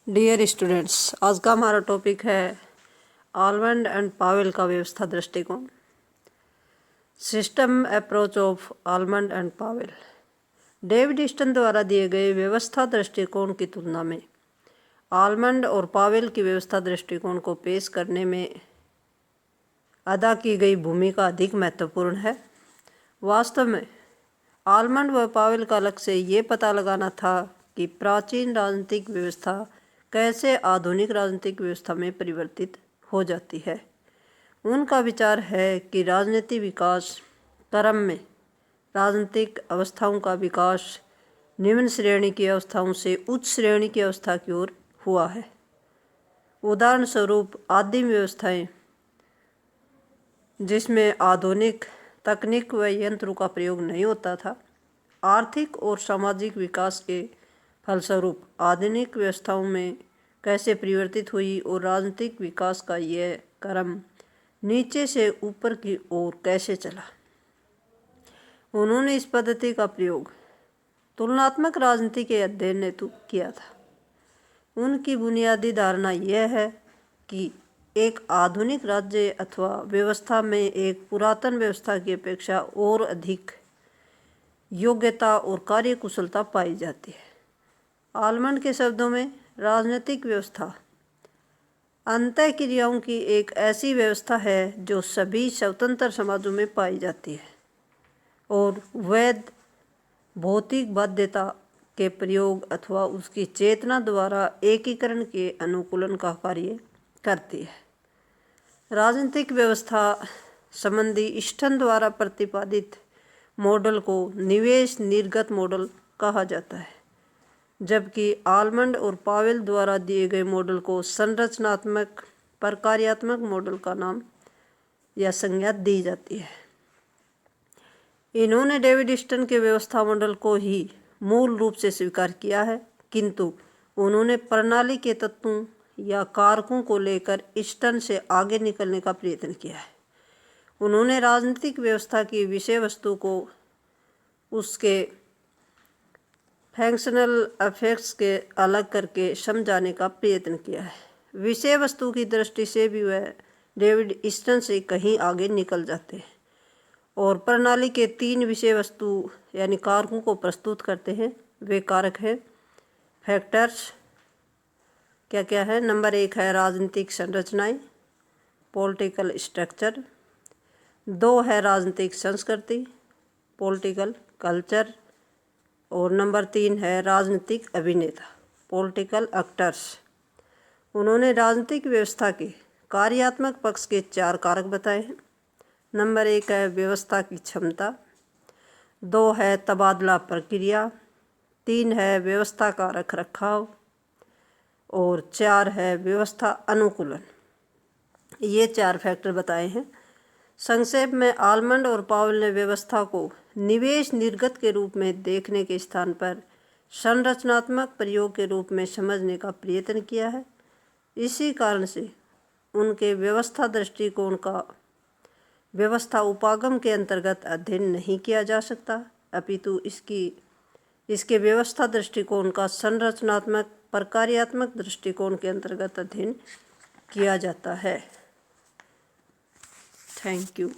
Dear students, आज का हमारा टॉपिक है आलमंड एंड पावेल का व्यवस्था दृष्टिकोण। System approach of Almond and Powell. David Easton द्वारा दिए गए व्यवस्था दृष्टिकोण की तुलना में आलमंड और पावेल की व्यवस्था दृष्टिकोण को पेश करने में अदा की गई भूमिका अधिक महत्वपूर्ण है। वास्तव में आलमंड व पावेल का लक्ष्य ये पता लगाना था कि प्राचीन राजनीतिक व्यवस्था कैसे आधुनिक राजनीतिक व्यवस्था में परिवर्तित हो जाती है। उनका विचार है कि राजनीति विकास क्रम में राजनीतिक अवस्थाओं का विकास निम्न श्रेणी की अवस्थाओं से उच्च श्रेणी की अवस्था की ओर हुआ है। उदाहरण स्वरूप आदिम व्यवस्थाएं जिसमें आधुनिक तकनीक व यंत्रों का प्रयोग नहीं होता था, आर्थिक और सामाजिक विकास के फलस्वरूप आधुनिक व्यवस्थाओं में कैसे परिवर्तित हुई और राजनीतिक विकास का यह क्रम नीचे से ऊपर की ओर कैसे चला। उन्होंने इस पद्धति का प्रयोग तुलनात्मक राजनीति के अध्ययन हेतु किया था। उनकी बुनियादी धारणा यह है कि एक आधुनिक राज्य अथवा व्यवस्था में एक पुरातन व्यवस्था की अपेक्षा और अधिक योग्यता और कार्यकुशलता पाई जाती है। आलमंड के शब्दों में राजनीतिक व्यवस्था अंतःक्रियाओं की एक ऐसी व्यवस्था है जो सभी स्वतंत्र समाजों में पाई जाती है और वैध भौतिक बाध्यता के प्रयोग अथवा उसकी चेतना द्वारा एकीकरण के अनुकूलन का कार्य करती है। राजनीतिक व्यवस्था संबंधी ईस्टन द्वारा प्रतिपादित मॉडल को निवेश निर्गत मॉडल कहा जाता है, जबकि आलमंड और पावेल द्वारा दिए गए मॉडल को संरचनात्मक प्रकार्यात्मक मॉडल का नाम या संज्ञा दी जाती है। इन्होंने डेविड ईस्टन के व्यवस्था मॉडल को ही मूल रूप से स्वीकार किया है, किंतु उन्होंने प्रणाली के तत्वों या कारकों को लेकर ईस्टन से आगे निकलने का प्रयत्न किया है। उन्होंने राजनीतिक व्यवस्था की विषय वस्तु को उसके फंक्शनल इफेक्ट्स के अलग करके समझाने का प्रयत्न किया है। विषय वस्तु की दृष्टि से भी वह डेविड ईस्टन से कहीं आगे निकल जाते हैं और प्रणाली के 3 विषय वस्तु यानी कारकों को प्रस्तुत करते हैं। वे कारक हैं फैक्टर्स, क्या क्या है। नंबर 1 है राजनीतिक संरचनाएं, पॉलिटिकल स्ट्रक्चर। 2 है राजनीतिक संस्कृति, पॉलिटिकल कल्चर। और नंबर 3 है राजनीतिक अभिनेता, पॉलिटिकल एक्टर्स। उन्होंने राजनीतिक व्यवस्था के कार्यात्मक पक्ष के 4 कारक बताए हैं। नंबर 1 है व्यवस्था की क्षमता, 2 है तबादला प्रक्रिया, 3 है व्यवस्था का रखरखाव और 4 है व्यवस्था अनुकूलन। ये 4 फैक्टर बताए हैं। संक्षेप में आलमंड और पावेल ने व्यवस्था को निवेश निर्गत के रूप में देखने के स्थान पर संरचनात्मक प्रयोग के रूप में समझने का प्रयत्न किया है। इसी कारण से उनके व्यवस्था दृष्टिकोण का व्यवस्था उपागम के अंतर्गत अध्ययन नहीं किया जा सकता, अपितु इसके व्यवस्था दृष्टिकोण का संरचनात्मक प्रकार्यात्मक दृष्टिकोण के अंतर्गत अध्ययन किया जाता है। Thank you.